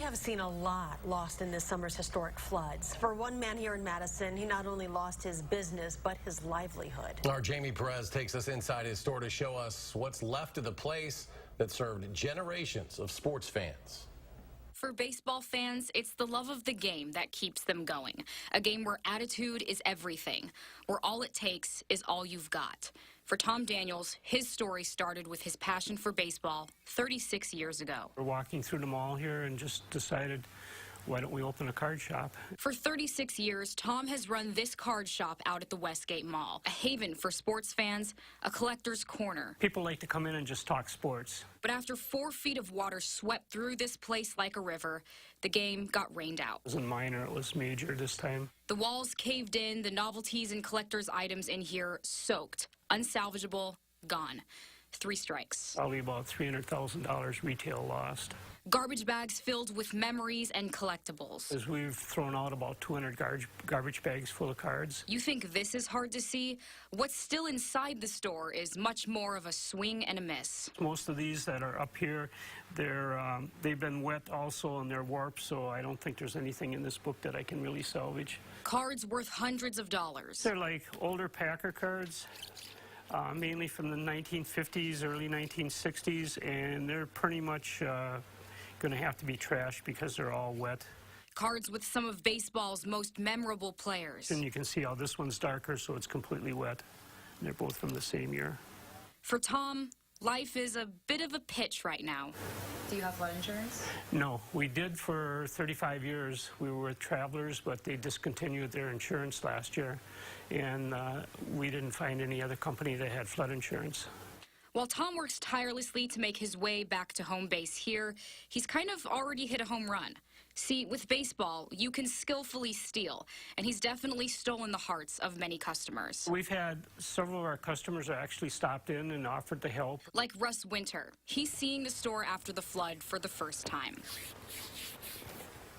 have seen a lot lost in this summer's historic floods. For one man here in Madison, he not only lost his business, but his livelihood. Our Jamie Perez takes us inside his store to show us what's left of the place that served generations of sports fans. For baseball fans, it's the love of the game that keeps them going. A game where attitude is everything, where all it takes is all you've got. For Tom Daniels, his story started with his passion for baseball 36 years ago. We're walking through the mall here and just decided, why don't we open a card shop? For 36 years, Tom has run this card shop out at the Westgate Mall, a haven for sports fans, a collector's corner. People like to come in and just talk sports. But after 4 feet of water swept through this place like a river, the game got rained out. It wasn't minor, it was major this time. The walls caved in, the novelties and collector's items in here soaked, unsalvageable, gone. 3 strikes. Probably about $300,000 retail lost. Garbage bags filled with memories and collectibles. As we've thrown out about 200 garbage bags full of cards. You think this is hard to see? What's still inside the store is much more of a swing and a miss. Most of these that are up here, they've been wet also and they're warped, so I don't think there's anything in this book that I can really salvage. Cards worth hundreds of dollars. They're like older Packer cards. Mainly from the 1950s, early 1960s, and they're pretty much going to have to be trashed because they're all wet. Cards with some of baseball's most memorable players. And you can see how this one's darker, so it's completely wet. And they're both from the same year. For Tom, life is a bit of a pitch right now. Do you have flood insurance? No, we did for 35 years. We were with Travelers, but they discontinued their insurance last year. And we didn't find any other company that had flood insurance. While Tom works tirelessly to make his way back to home base here, he's kind of already hit a home run. See, with baseball, you can skillfully steal, and he's definitely stolen the hearts of many customers. We've had several of our customers that actually stopped in and offered to help. Like Russ Winter. He's seeing the store after the flood for the first time.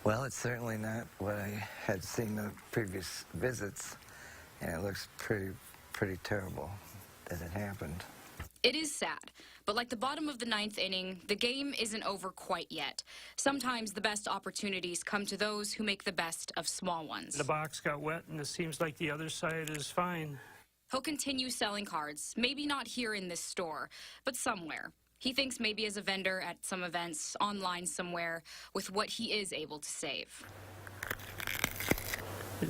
Well, it's certainly not what I had seen the previous visits, and it looks pretty terrible that it happened. It is sad, but like the bottom of the 9th inning, the game isn't over quite yet. Sometimes the best opportunities come to those who make the best of small ones. The box got wet, and it seems like the other side is fine. He'll continue selling cards, maybe not here in this store, but somewhere. He thinks maybe as a vendor at some events, online somewhere, with what he is able to save. It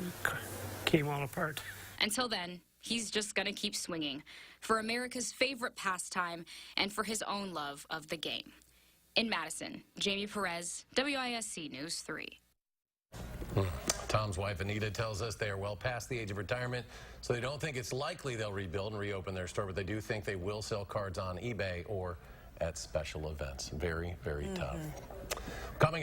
came all apart. Until then, he's just going to keep swinging for America's favorite pastime and for his own love of the game. In Madison, Jamie Perez, WISC News 3. Tom's wife, Anita, tells us they are well past the age of retirement, so they don't think it's likely they'll rebuild and reopen their store, but they do think they will sell cards on eBay or at special events. Very, very tough. Coming